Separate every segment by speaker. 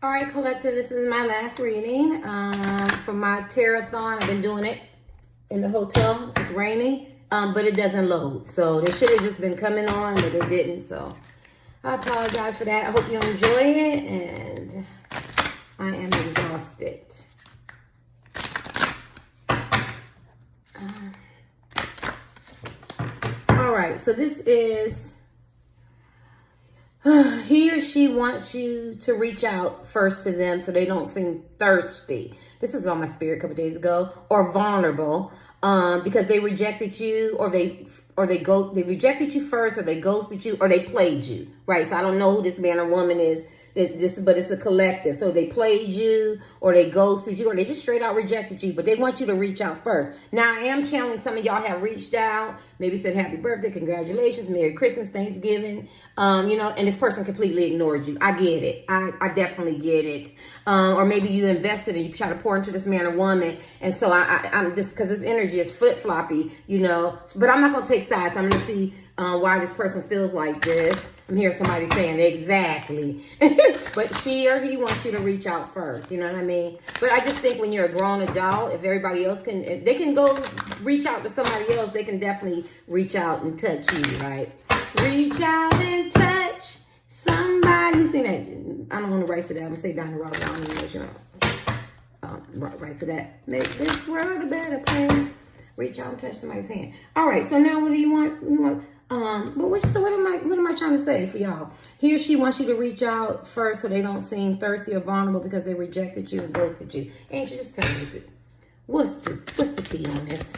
Speaker 1: All right, collective, this is my last reading for my Tarot-thon. I've been doing it in the hotel. It's raining, but it doesn't load. So they should have just been coming on, but they didn't. So I apologize for that. I hope you enjoy it, and I am exhausted. All right, so this is... he or she wants you to reach out first to them so they don't seem thirsty. This is on my spirit a couple days ago. Or vulnerable, because they rejected you, or they rejected you first, or they ghosted you, or they played you. Right? So I don't know who this man or woman is. But it's a collective. So they played you, or they ghosted you, or they just straight out rejected you. But they want you to reach out first. Now, I am channeling some of y'all have reached out, maybe said happy birthday, congratulations, Merry Christmas, Thanksgiving, and this person completely ignored you. I get it. I definitely get it. Or maybe you invested and you try to pour into this man or woman. And so I'm just, because this energy is flip-floppy, but I'm not going to take sides. So I'm going to see why this person feels like this. I'm hearing somebody saying exactly. But she or he wants you to reach out first. You know what I mean? But I just think when you're a grown adult, if everybody else if they can go reach out to somebody else, they can definitely reach out and touch you, right? Reach out and touch somebody. You seen that? I don't want to write to that. I'm going to say Donna Ross. I don't even know. Write to that. Make this world a better place. Reach out and touch somebody's hand. All right. So now what do you want? So what am I trying to say for y'all? He or she wants you to reach out first so they don't seem thirsty or vulnerable because they rejected you and ghosted you. Angel, just tell me what's the tea on this?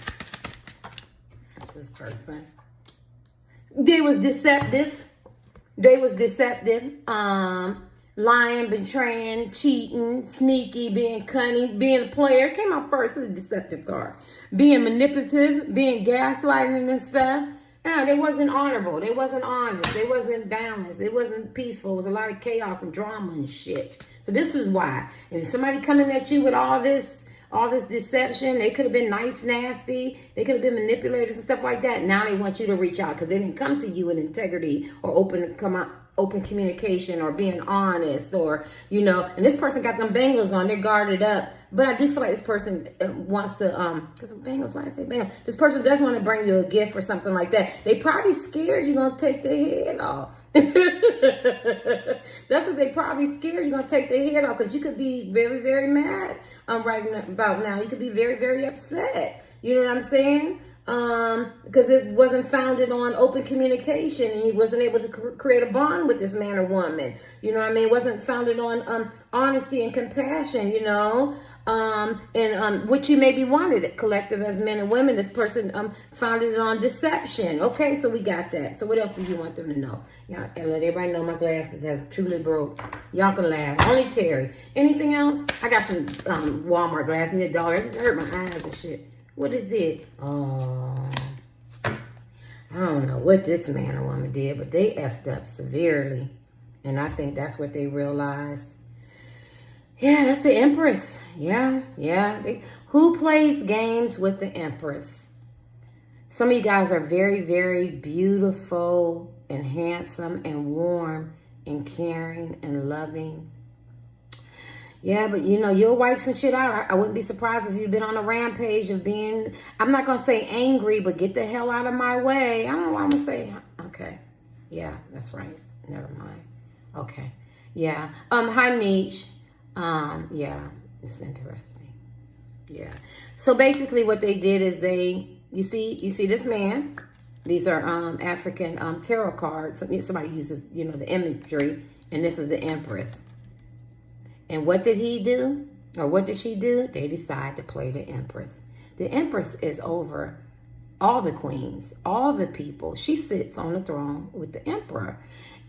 Speaker 1: This person. They was deceptive. Lying, betraying, cheating, sneaky, being cunning, being a player. It came out first as a deceptive card. Being manipulative, being gaslighting and stuff. Yeah, they wasn't honorable. They wasn't honest. They wasn't balanced. It wasn't peaceful. It was a lot of chaos and drama and shit. So this is why. If somebody coming at you with all this deception, they could have been nice, nasty. They could have been manipulators and stuff like that. Now they want you to reach out because they didn't come to you in integrity or open communication or being honest or, and this person got them bangles on. They're guarded up. But I do feel like this person wants to, because bangles, why I say bangles? This person does want to bring you a gift or something like that. They probably scared you're going to take their head off. That's what they probably scared. You're going to take their head off because you could be very, very mad right about now. You could be very, very upset. You know what I'm saying? Because it wasn't founded on open communication and you wasn't able to create a bond with this man or woman. You know what I mean? It wasn't founded on honesty and compassion, and what you maybe wanted it collective as men and women. This person founded it on deception. Okay, so we got that. So what else do you want them to know? Y'all, and let everybody know my glasses has truly broke. Y'all can laugh. Only Terry. Anything else? I got some Walmart glasses. Need a dollar. It hurt my eyes and shit. What is it? Oh, I don't know what this man or woman did, but they effed up severely. And I think that's what they realized. Yeah, that's the Empress. Yeah. Who plays games with the Empress? Some of you guys are very, very beautiful and handsome and warm and caring and loving. Yeah, but you'll wipe some shit out. I wouldn't be surprised if you've been on a rampage of being, I'm not going to say angry, but get the hell out of my way. I don't know what I'm going to say. Okay. Yeah, that's right. Never mind. Okay. Yeah. Hi, Nietzsche. Yeah, it's interesting. Yeah. So basically what they did is you see this man. These are African tarot cards. Somebody uses, the imagery, and this is the Empress. And what did he do? Or what did she do? They decide to play the Empress. The Empress is over all the queens, all the people. She sits on the throne with the Emperor.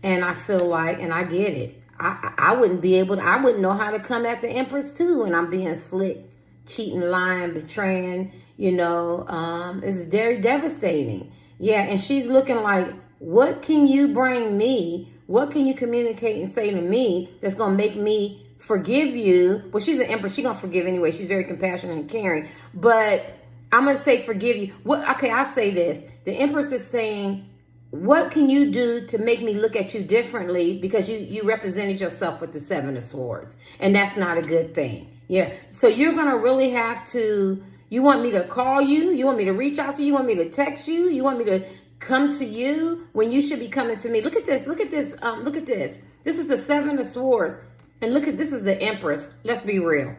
Speaker 1: And I feel like, and I get it, I wouldn't know how to come at the Empress too. And I'm being slick, cheating, lying, betraying, it's very devastating. Yeah, and she's looking like, what can you bring me? What can you communicate and say to me that's going to make me forgive you? Well, she's an Empress. She's going to forgive anyway. She's very compassionate and caring. But I'm going to say forgive you. Okay, I'll say this. The Empress is saying, what can you do to make me look at you differently? Because you represented yourself with the Seven of Swords, and that's not a good thing. Yeah. So you're going to really have to, you want me to call you? You want me to reach out to you? You want me to text you? You want me to come to you when you should be coming to me? Look at this. Look at this. Look at this. This is the Seven of Swords. And look at, this is the Empress. Let's be real.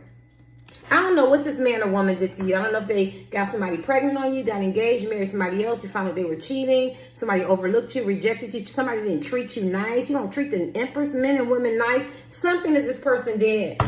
Speaker 1: I don't know what this man or woman did to you. I don't know if they got somebody pregnant on you, got engaged, married somebody else. You found out they were cheating. Somebody overlooked you, rejected you. Somebody didn't treat you nice. You don't treat the Empress, men and women, nice. Something that this person did.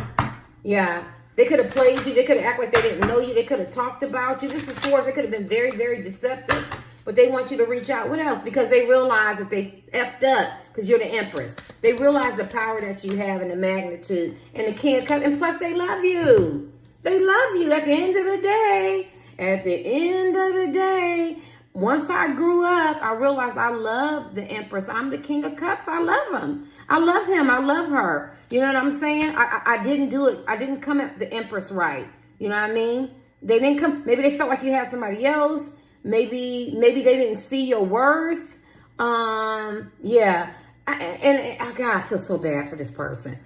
Speaker 1: Yeah. They could have played you. They could have acted like they didn't know you. They could have talked about you. This is Swords. They could have been very, very deceptive. But they want you to reach out. What else? Because they realize that they effed up because you're the Empress. They realize the power that you have and the magnitude. And the King of Cups. And plus, they love you. They love you at the end of the day. At the end of the day, once I grew up, I realized I love the Empress. I'm the King of Cups. I love him. I love him. I love her. You know what I'm saying? I didn't do it. I didn't come at the Empress right. You know what I mean? They didn't come. Maybe they felt like you had somebody else. Maybe they didn't see your worth. Yeah. God, I feel so bad for this person.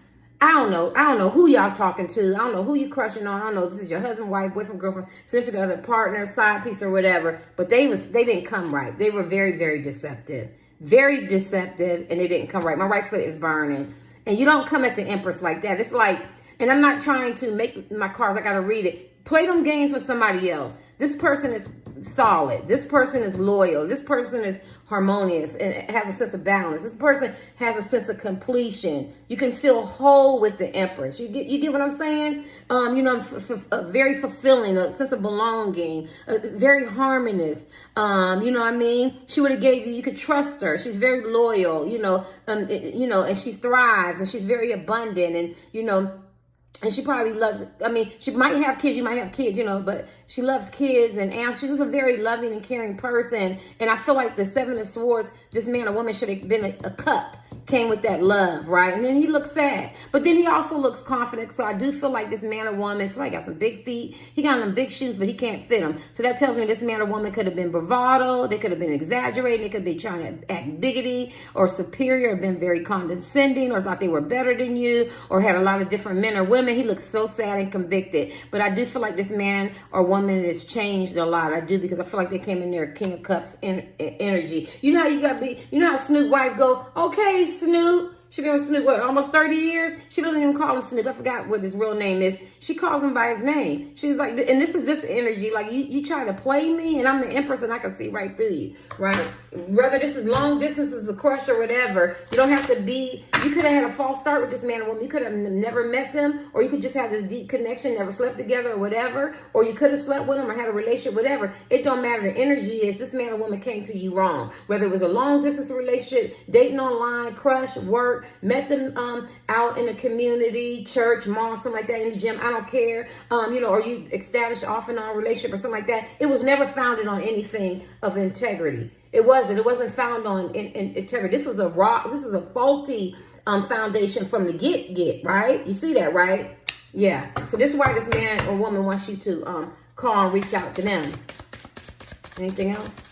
Speaker 1: I don't know who y'all talking to. I don't know who you crushing on. I don't know if this is your husband, wife, boyfriend, girlfriend, significant other, partner, side piece, or whatever. But they didn't come right. They were very, very deceptive. Very deceptive, and they didn't come right. My right foot is burning. And you don't come at the Empress like that. It's like, and I'm not trying to make my cards, I got to read it. Play them games with somebody else. This person is solid. This person is loyal. This person is harmonious and has a sense of balance. This person has a sense of completion. You can feel whole with the Empress. You get what I'm saying? You know, very fulfilling, a sense of belonging, very harmonious. You know what I mean? She would have gave you could trust her. She's very loyal, you know, and she thrives and she's very abundant and, you know, and she probably loves, I mean, she might have kids, you might have kids, you know, but she loves kids and she's just a very loving and caring person. And I feel like the Seven of Swords, this man or woman should have been a cup, came with that love, right? And then he looks sad, but then he also looks confident. So I do feel like this man or woman, somebody got some big feet. He got them big shoes, but he can't fit them. So that tells me this man or woman could have been bravado. They could have been exaggerating. They could be trying to act biggity or superior or been very condescending or thought they were better than you or had a lot of different men or women. He looks so sad and convicted. But I do feel like this man or woman has changed a lot. I do, because I feel like they came in there King of Cups energy. You know how you got to be, you know how Snoop wife go, okay, Snoop. She been with Snoop, what, almost 30 years? She doesn't even call him Snoop. I forgot what his real name is. She calls him by his name. She's like, and this is this energy. Like, you try to play me, and I'm the Empress, and I can see right through you, right? Whether this is long distance, is a crush or whatever, you don't have to be, you could have had a false start with this man or woman. You could have never met them, or you could just have this deep connection, never slept together or whatever, or you could have slept with them or had a relationship, whatever. It don't matter. The energy is this man or woman came to you wrong. Whether it was a long distance relationship, dating online, crush, work, met them out in the community, church, mall, something like that, in the gym, I don't care, you know, or you established off and on relationship or something like that. It was never founded on anything of integrity. It wasn't found on integrity. This was a faulty foundation from the get, right? You see that, right? Yeah. So this is why this man or woman wants you to call and reach out to them. Anything else?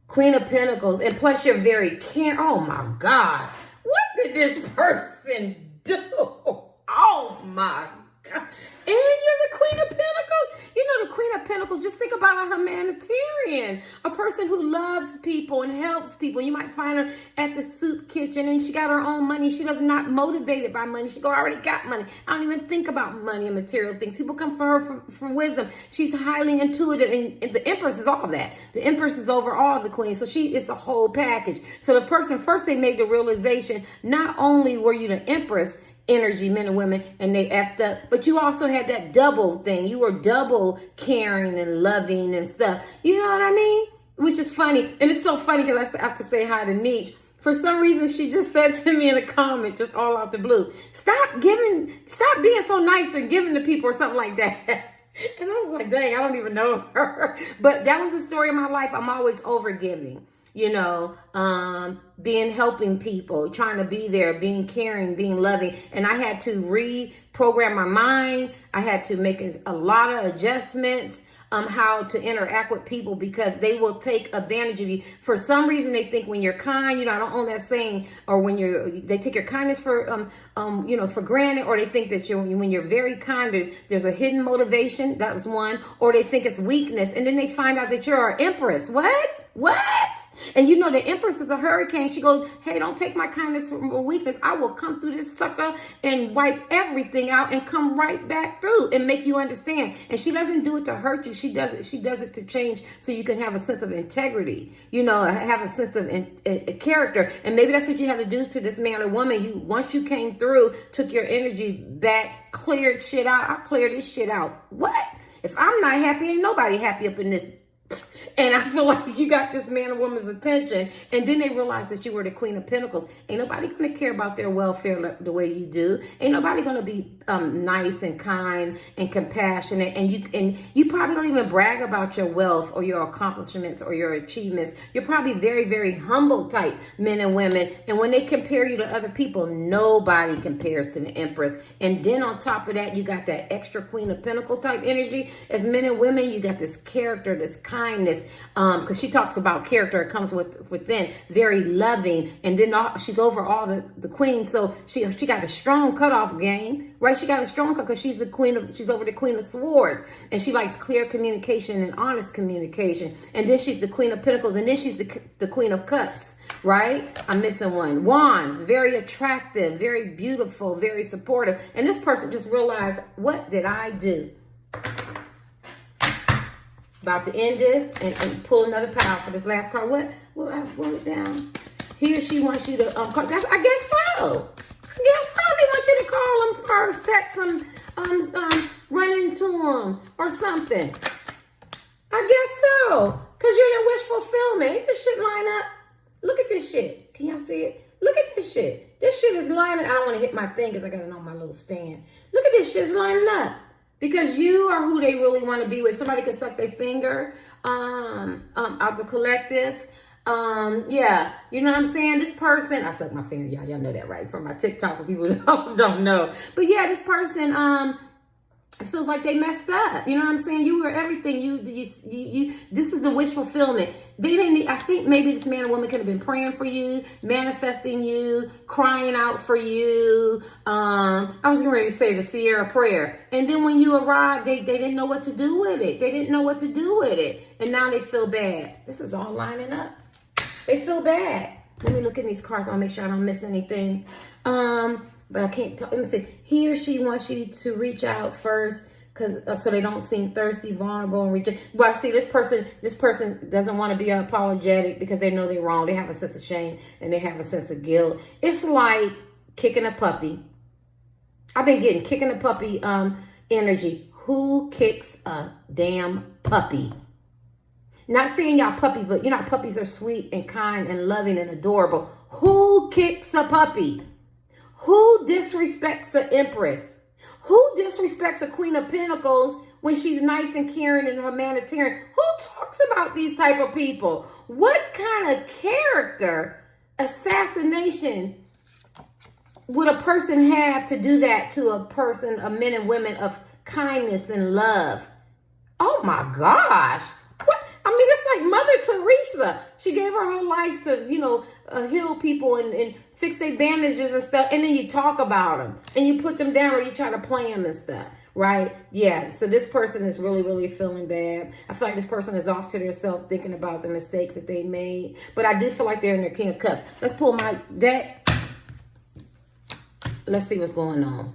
Speaker 1: Queen of Pentacles, and plus you're very caring. Oh my God, what did this person do? Oh my God. And you're the Queen of Pentacles. You know, the Queen of Pentacles, just think about a humanitarian, a person who loves people and helps people. You might find her at the soup kitchen and she got her own money. She does not motivated by money. She go, I already got money. I don't even think about money and material things. People come for her for wisdom. She's highly intuitive, and the Empress is all that. The Empress is over all the queens. So she is the whole package. So the person, first they made the realization, not only were you the Empress energy, men and women, and they effed up, but you also had that double thing. You were double caring and loving and stuff. You know what I mean? Which is funny. And it's so funny because I have to say hi to Nietzsche. For some reason, she just said to me in a comment, just all out the blue, stop being so nice and giving to people or something like that. And I was like, dang, I don't even know her. But that was the story of my life. I'm always overgiving. You know, helping people, trying to be there, being caring, being loving. And I had to reprogram my mind. I had to make a lot of adjustments. how to interact with people, because they will take advantage of you. For some reason, they think when you're kind, I don't own that saying, or when they take your kindness for for granted, or they think that when you're very kind, there's a hidden motivation. That was one. Or they think it's weakness, and then they find out that you're an empress. What? And the empress is a hurricane. She goes, hey, don't take my kindness for weakness. I will come through this sucker and wipe everything out and come right back through and make you understand. And she doesn't do it to hurt you. She does it to change, so you can have a sense of integrity, have a sense of character. And maybe that's what you have to do to this man or woman. Once you came through, took your energy back, cleared shit out. I cleared this shit out. What? If I'm not happy, ain't nobody happy up in this. And I feel like you got this man or woman's attention, and then they realize that you were the Queen of Pentacles. Ain't nobody going to care about their welfare the way you do. Ain't nobody going to be nice and kind and compassionate. And you probably don't even brag about your wealth or your accomplishments or your achievements. You're probably very, very humble type men and women. And when they compare you to other people, nobody compares to the Empress. And then on top of that, you got that extra Queen of Pentacle type energy. As men and women, you got this character, this kindness, because she talks about character. It comes within, very loving, and then she's over all the queens. So she got a strong cutoff game, right? She got a strong cut because she's over the Queen of Swords, and she likes clear communication and honest communication. And then she's the Queen of Pentacles, and then she's the Queen of Cups, right? I'm missing one. Wands, very attractive, very beautiful, very supportive. And this person just realized, what did I do? About to end this and pull another pile for this last card. What? Well, I wrote it down. He or she wants you to call. I guess so. They want you to call them first, text them, run into them or something. I guess so. Because you're their wish fulfillment. Ain't this shit line up? Look at this shit. Can y'all see it? Look at this shit. This shit is lining. I don't want to hit my thing because I got it on my little stand. Look at this shit. It's lining up. Because you are who they really want to be with. Somebody can suck their finger out the collectives. Yeah, you know what I'm saying? This person, I suck my finger, y'all know that, right? From my TikTok, for people who don't know. But yeah, this person it feels like they messed up. You know what I'm saying? You were everything. You this is the wish fulfillment. They didn't. I think maybe this man or woman could have been praying for you, manifesting you, crying out for you. I was getting ready to say the Sierra prayer. And then when you arrived, they didn't know what to do with it. They didn't know what to do with it. And now they feel bad. This is all lining up. They feel bad. Let me look at these cards. I'll make sure I don't miss anything. But I can't talk. Let me see. He or she wants you to reach out first, so they don't seem thirsty, vulnerable, and reject. Well, see, this person doesn't want to be apologetic because they know they're wrong. They have a sense of shame and they have a sense of guilt. It's like kicking a puppy. I've been getting kicking a puppy energy. Who kicks a damn puppy? Not saying y'all puppy, but puppies are sweet and kind and loving and adorable. Who kicks a puppy? Who disrespects an Empress? Who disrespects a Queen of Pentacles when she's nice and caring and humanitarian? Who talks about these type of people? What kind of character assassination would a person have to do that to a person, a men and women of kindness and love? Oh my gosh. It's like Mother Teresa. She gave her whole life to, heal people and fix their bandages and stuff. And then you talk about them and you put them down or you try to play them and stuff, right? Yeah. So this person is really, really feeling bad. I feel like this person is off to themselves thinking about the mistakes that they made. But I do feel like they're in their King of Cups. Let's pull my deck. Let's see what's going on.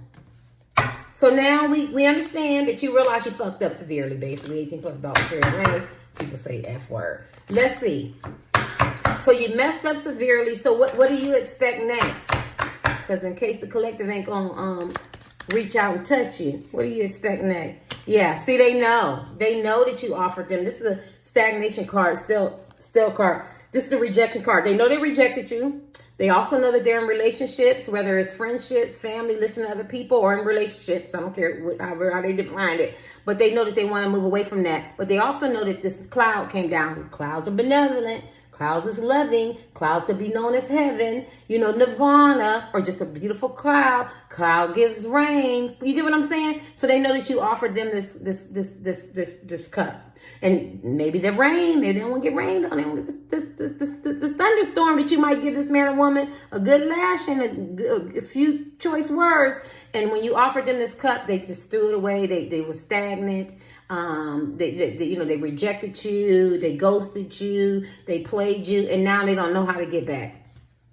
Speaker 1: So now we understand that you realize you fucked up severely, basically. 18 plus dollar period. People say F word. Let's see. So you messed up severely. So what do you expect next? Because in case the collective ain't gonna reach out and touch you, what do you expect next? Yeah, see, they know. They know that you offered them. This is a stagnation card, still card. This is the rejection card. They know they rejected you. They also know that they're in relationships, whether it's friendships, family, listening to other people, or in relationships. I don't care how they define it. But they know that they want to move away from that. But they also know that this cloud came down. Clouds are benevolent. Clouds is loving. Clouds could be known as heaven, nirvana, or just a beautiful cloud. Cloud gives rain. You get what I'm saying? So they know that you offered them this cup. And maybe the rain, maybe they don't want to get rained on. They want this thunderstorm that you might give this man or woman, a good lash and a few choice words. And when you offered them this cup, they just threw it away. They were stagnant. They rejected you. They ghosted you. They played you. And now they don't know how to get back.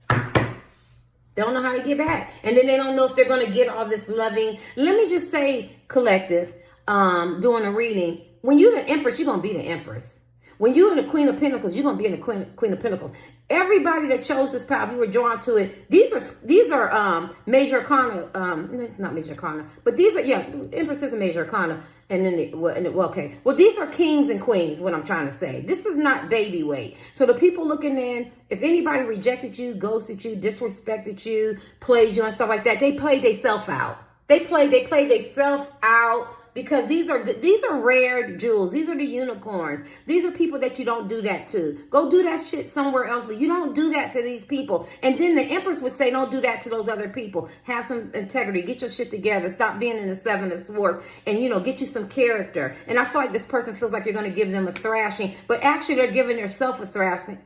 Speaker 1: They don't know how to get back. And then they don't know if they're going to get all this loving. Let me just say, collective, doing a reading. When you're the Empress, you're going to be the Empress. When you're in the Queen of Pentacles, you're going to be in the Queen of Pentacles. Everybody that chose this path, you were drawn to it. These are major arcana. It's not major arcana, but these are, Empress is a major arcana. And then, these are kings and queens, what I'm trying to say. This is not baby weight. So the people looking in, if anybody rejected you, ghosted you, disrespected you, played you and stuff like that, they played themselves out. They played themselves out. Because these are rare jewels. These are the unicorns. These are people that you don't do that to. Go do that shit somewhere else, but you don't do that to these people. And then the Empress would say, don't do that to those other people. Have some integrity. Get your shit together. Stop being in the Seven of Swords. And, get you some character. And I feel like this person feels like you're going to give them a thrashing. But actually, they're giving themselves a thrashing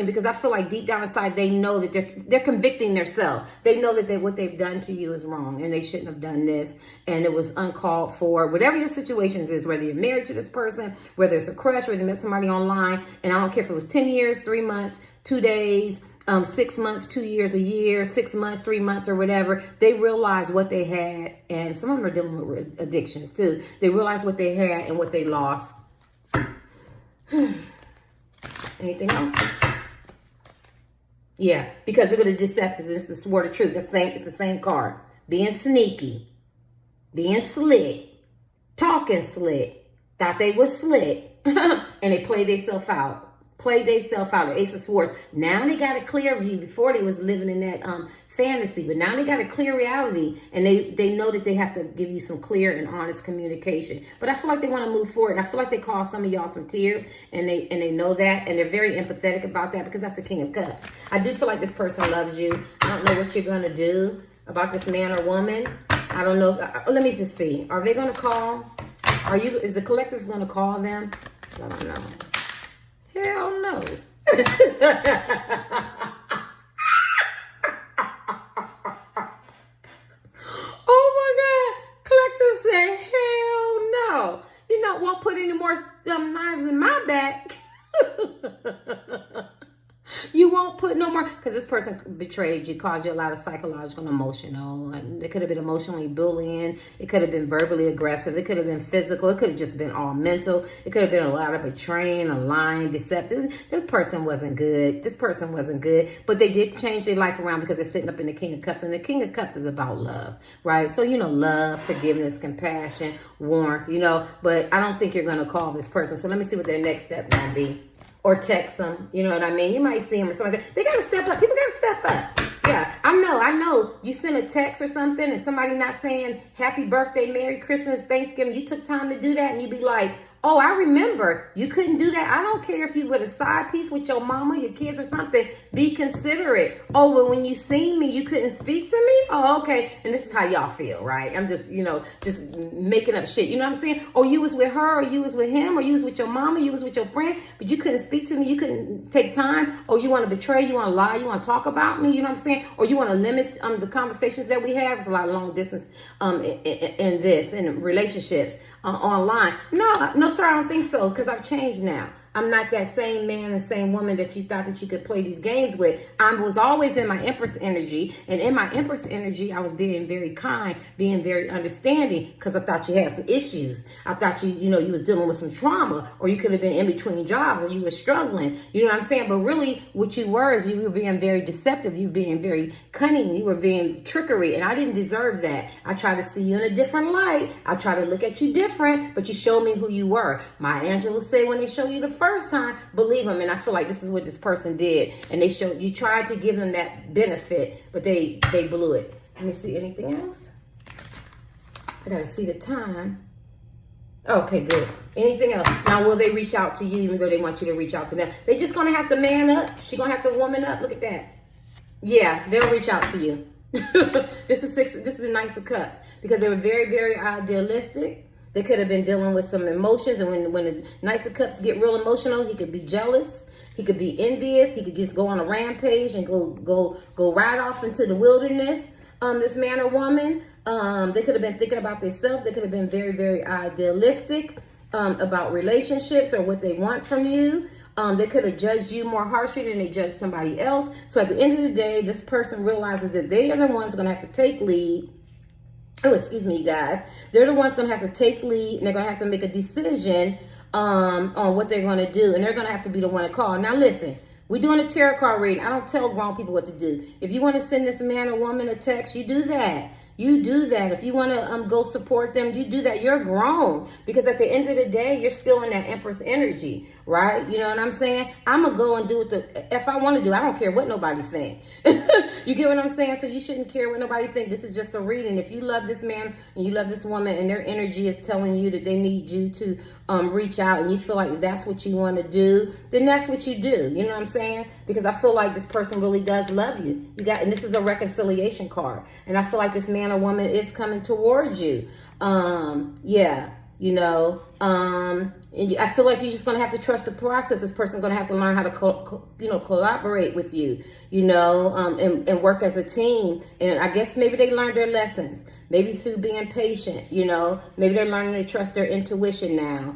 Speaker 1: because I feel like deep down inside, they know that they're convicting themselves. They know that what they've done to you is wrong. And they shouldn't have done this. And it was uncalled for. Whatever your situation is, whether you're married to this person, whether it's a crush, whether you met somebody online, and I don't care if it was 10 years, 3 months, 2 days, 6 months, 2 years, a year, 6 months, 3 months, or whatever, they realized what they had. And some of them are dealing with addictions too. They realized what they had and what they lost. Anything else? Yeah, because they're going to decept us. It's the sword of truth. It's the same card. Being sneaky. Being slick, talking slick, thought they was slick, and they played themselves out. The Ace of Swords. Now they got a clear view. Before they was living in that fantasy, but now they got a clear reality, and they know that they have to give you some clear and honest communication. But I feel like they want to move forward. I feel like they caused some of y'all some tears, and they know that, and they're very empathetic about that because that's the King of Cups. I do feel like this person loves you. I don't know what you're gonna do about this man or woman. I don't know. Let me just see. Are they going to call? Is the collectives going to call them? I don't know. Hell no. Oh my God. Collectives said, hell no. Won't put any more knives in my back. You won't put no more, because this person betrayed you, caused you a lot of psychological and emotional. And it could have been emotionally bullying. It could have been verbally aggressive. It could have been physical. It could have just been all mental. It could have been a lot of betraying, a lying, deceptive. This person wasn't good. But they did change their life around because they're sitting up in the King of Cups. And the King of Cups is about love, right? So, love, forgiveness, compassion, warmth, But I don't think you're going to call this person. So let me see what their next step might be. Or text them, you know what I mean? You might see them or something like that. They got to step up. People got to step up. Yeah, I know. You send a text or something and somebody not saying happy birthday, Merry Christmas, Thanksgiving. You took time to do that and you be like, oh, I remember. You couldn't do that. I don't care if you with a side piece with your mama, your kids or something. Be considerate. Oh, well, when you seen me, you couldn't speak to me? Oh, okay. And this is how y'all feel, right? I'm just, just making up shit. You know what I'm saying? Oh, you was with her or you was with him or you was with your mama, you was with your friend, but you couldn't speak to me. You couldn't take time. Oh, you want to betray, you want to lie, you want to talk about me. You know what I'm saying? Or you want to limit the conversations that we have. It's a lot of long distance in relationships online. No, sir, I don't think so, because I've changed now. I'm not that same man and same woman that you thought that you could play these games with. I was always in my Empress energy. And in my Empress energy, I was being very kind, being very understanding, because I thought you had some issues. I thought you was dealing with some trauma, or you could have been in between jobs, or you were struggling. You know what I'm saying? But really, what you were is you were being very deceptive. You were being very cunning. You were being trickery. And I didn't deserve that. I tried to see you in a different light. I tried to look at you different, but you showed me who you were. My angels say when they show you the first time, believe them. And I feel like this is what this person did. And they showed, you tried to give them that benefit, but they blew it. Let me see anything else. I gotta see the time. Okay, good. Anything else? Now, will they reach out to you even though they want you to reach out to them? They just going to have to man up. She going to have to woman up. Look at that. Yeah, they'll reach out to you. This is the Knights of Cups because they were very, very idealistic. They could have been dealing with some emotions, and when the Knights of Cups get real emotional, he could be jealous, he could be envious, he could just go on a rampage and go right off into the wilderness. This man or woman, they could have been thinking about themselves. They could have been very, very idealistic about relationships or what they want from you. They could have judged you more harshly than they judged somebody else. So at the end of the day, this person realizes that they are the ones going to have to take lead. Oh, excuse me, you guys. They're the ones going to have to take lead, and they're going to have to make a decision on what they're going to do. And they're going to have to be the one to call. Now, listen, we're doing a tarot card reading. I don't tell grown people what to do. If you want to send this man or woman a text, you do that. You do that. If you want to go support them, you do that. You're grown, because at the end of the day, you're still in that Empress energy, right? You know what I'm saying? I'm going to go and do what if I want to do. I don't care what nobody think. You get what I'm saying? So you shouldn't care what nobody think. This is just a reading. If you love this man and you love this woman and their energy is telling you that they need you to reach out, and you feel like that's what you want to do, then that's what you do. You know what I'm saying? Because I feel like this person really does love you. And this is a reconciliation card. And I feel like this man or woman is coming towards you. Yeah, you know, and I feel like you're just going to have to trust the process. This person's going to have to learn how to, collaborate with you, and work as a team. And I guess maybe they learned their lessons, maybe through being patient, maybe they're learning to trust their intuition now.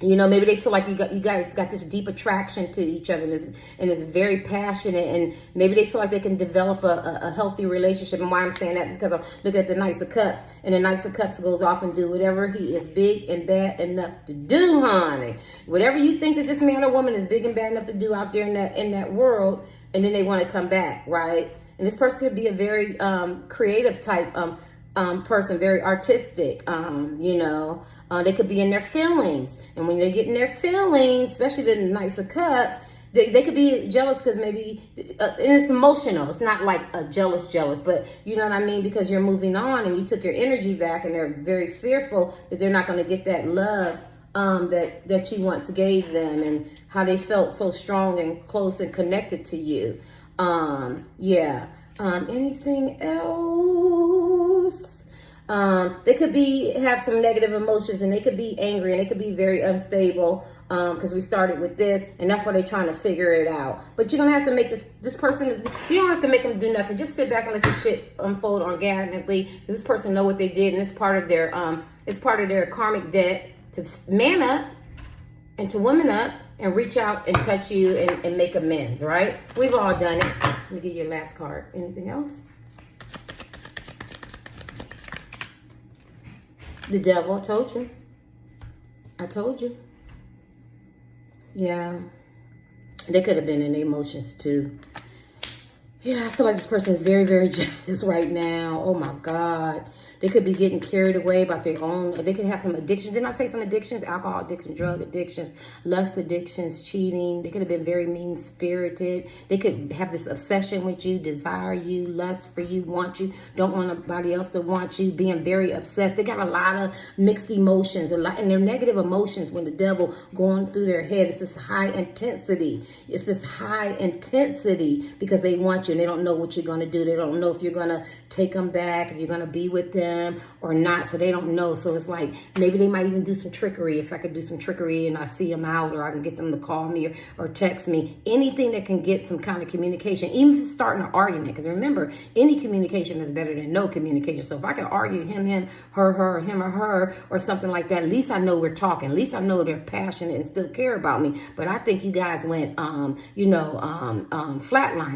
Speaker 1: Maybe they feel like you guys got this deep attraction to each other, and it's very passionate, and maybe they feel like they can develop a healthy relationship. And why I'm saying that is because I'm looking at the Knights of Cups, and the Knights of Cups goes off and do whatever he is big and bad enough to do, honey. Whatever you think that this man or woman is big and bad enough to do out there in that world, and then they want to come back, right? And this person could be a very creative type person, very artistic, they could be in their feelings. And when they get in their feelings, especially the Knights of Cups, they could be jealous because maybe, and it's emotional. It's not like a jealous, but you know what I mean? Because you're moving on and you took your energy back, and they're very fearful that they're not going to get that love that you once gave them, and how they felt so strong and close and connected to you. Anything else? They could have some negative emotions, and they could be angry, and they could be very unstable because we started with this, and that's why they're trying to figure it out. But you don't have to make this person, you don't have to make them do nothing. Just sit back and let this shit unfold organically, because this person know what they did, and it's part of their karmic debt to man up and to woman up and reach out and touch you and make amends, right? We've all done it. Let me give you your last card. Anything else? The Devil. I told you. Yeah. They could have been in their emotions too. Yeah, I feel like this person is very, very jealous right now. Oh my God. They could be getting carried away about their own. They could have some addictions. Didn't I say some addictions? Alcohol addiction, drug addictions, lust addictions, cheating. They could have been very mean-spirited. They could have this obsession with you, desire you, lust for you, want you, don't want nobody else to want you, being very obsessed. They got a lot of mixed emotions, and their negative emotions when the devil going through their head. It's this high intensity. It's this high intensity because they want you, and they don't know what you're going to do. They don't know if you're going to take them back, if you're going to be with them or not, so they don't know. So it's like maybe they might even do some trickery. If I could do some trickery and I see them out, or I can get them to call me or text me, anything that can get some kind of communication, even if it's starting an argument, because remember, any communication is better than no communication. So if I can argue him, her, him or her, or something like that, at least I know we're talking. At least I know they're passionate and still care about me. But I think you guys went flatline.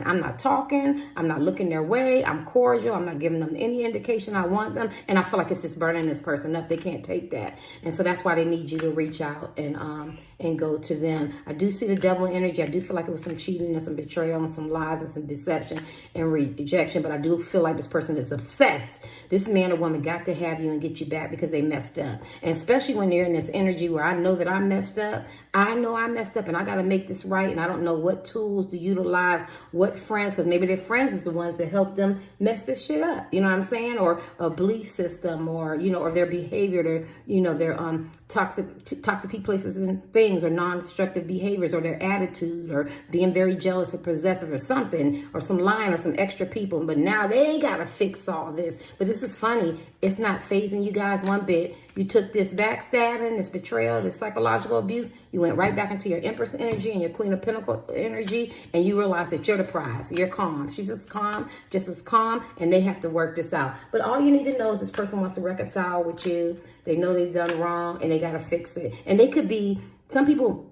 Speaker 1: I'm not talking, I'm not looking their way, I'm cordial, I'm not giving them any indication I want them, and I feel like it's just burning this person up. They can't take that, and so that's why they need you to reach out and go to them. I do see the devil energy. I do feel like it was some cheating and some betrayal and some lies and some deception and rejection, but I do feel like this person is obsessed. This man or woman got to have you and get you back because they messed up, and especially when they're in this energy where I know that I messed up. I know I messed up, and I got to make this right, and I don't know what tools to utilize, what friends, because maybe their friends is the ones that help them mess this shit up. You know what I'm saying? Or a belief system, or, you know, or their behavior, their, you know, their toxic places and things, or non-destructive behaviors, or their attitude, or being very jealous or possessive or something, or some lying, or some extra people. But now they gotta fix all this. But this is funny. It's not phasing you guys one bit. You took this backstabbing, this betrayal, this psychological abuse. You went right back into your Empress energy and your Queen of Pentacles energy, and you realize that you're the prize. You're calm. She's just as calm, and they have to work this out. But all you need to know is this person wants to reconcile with you. They know they've done wrong, and they got to fix it. And they could be, some people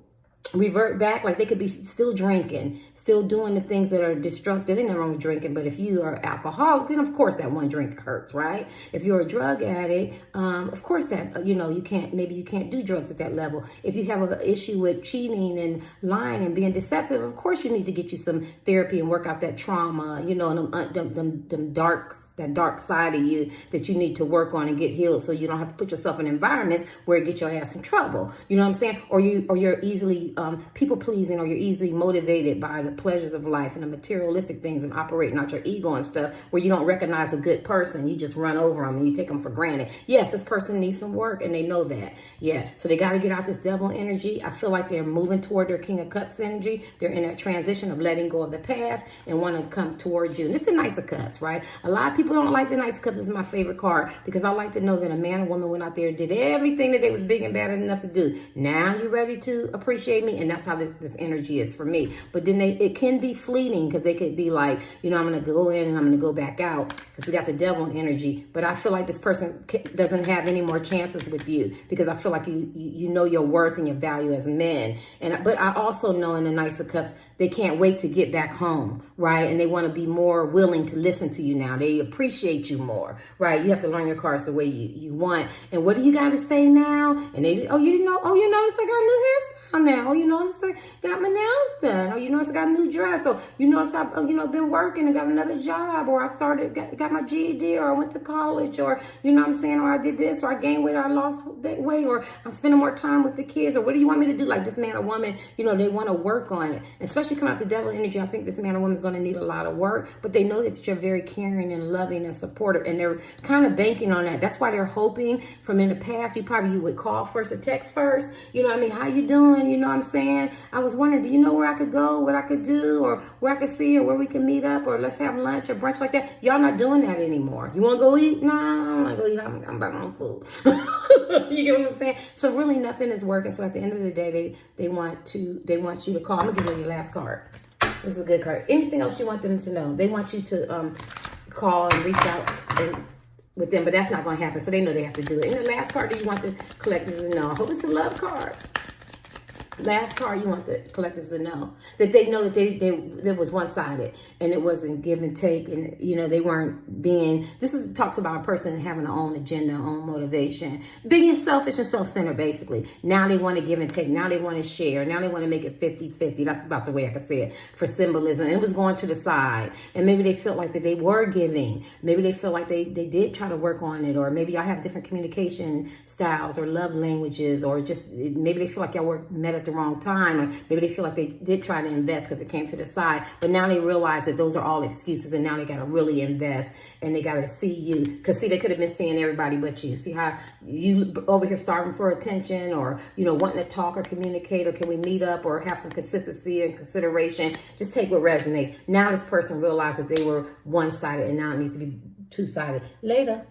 Speaker 1: revert back, like they could be still drinking, still doing the things that are destructive. Ain't nothing wrong with drinking, but if you are alcoholic, then of course that one drink hurts, right? If you're a drug addict, of course that, you know, maybe you can't do drugs at that level. If you have an issue with cheating and lying and being deceptive, of course you need to get you some therapy and work out that trauma, you know, and that dark side of you that you need to work on and get healed, so you don't have to put yourself in environments where it gets your ass in trouble. You know what I'm saying? Or you're easily people pleasing, or you're easily motivated by the pleasures of life and the materialistic things, and operating out your ego and stuff, where you don't recognize a good person. You just run over them and you take them for granted. Yes, this person needs some work, and they know that. Yeah, so they got to get out this devil energy. I feel like they're moving toward their King of Cups energy. They're in that transition of letting go of the past and want to come towards you. And it's the Knights of Cups, right? A lot of people don't like the Knights of Cups. This is my favorite card, because I like to know that a man or woman went out there and did everything that they was big and bad enough to do. Now you're ready to appreciate me, and that's how this energy is for me. But then it can be fleeting, because they could be like, you know, I'm going to go in and I'm going to go back out, because we got the devil energy. But I feel like this person doesn't have any more chances with you, because I feel like you know your worth and your value as men. But I also know in the Knights of Cups, they can't wait to get back home, right? And they want to be more willing to listen to you now. They appreciate you more, right? You have to learn your cards the way you want. And what do you got to say now? And they, oh, you didn't know? Oh, you noticed I got a new hairstyle now. Oh, you notice I got my nails done. Oh, you notice I got a new dress. Oh, you notice I've, you know, been working and got another job, or I got my GED, or I went to college, or, you know what I'm saying, or I did this, or I gained weight, or I lost weight, or I'm spending more time with the kids, or what do you want me to do? Like this man or woman, you know, they want to work on it. Especially coming out the devil energy, I think this man or woman is going to need a lot of work, but they know that you're very caring and loving and supportive, and they're kind of banking on that. That's why they're hoping from in the past, you would call first or text first. You know what I mean? How you doing? You know what I'm saying? I was wondering, do you know where I could go, what I could do, or where I could see, or where we can meet up, or let's have lunch or brunch like that. Y'all not doing that anymore. You want to go eat? No, I don't want to go eat. I'm about my own food. You get what I'm saying? So really nothing is working. So at the end of the day, they want you to call. I'm going to give you your last card. This is a good card. Anything else you want them to know? They want you to call and reach out with them, but that's not going to happen. So they know they have to do it. And the last card that you want the collectors to know. I hope it's a love card. Last card you want the collectors to know that they know that they was one-sided, and it wasn't give and take, and you know they weren't being, talks about a person having their own agenda, own motivation, being selfish and self-centered basically. Now they want to give and take, now they want to share, now they want to make it 50-50. That's about the way I could say it for symbolism. And it was going to the side, and maybe they felt like that they were giving, maybe they feel like they did try to work on it, or maybe y'all have different communication styles or love languages, or just maybe they feel like y'all met at the wrong time, or maybe they feel like they did try to invest because it came to the side, but now they realize that those are all excuses, and now they got to really invest, and they got to see you, because see, they could have been seeing everybody but you. See how you over here starving for attention, or you know, wanting to talk or communicate, or can we meet up, or have some consistency and consideration. Just take what resonates. Now this person realized that they were one-sided, and now it needs to be two-sided. Later.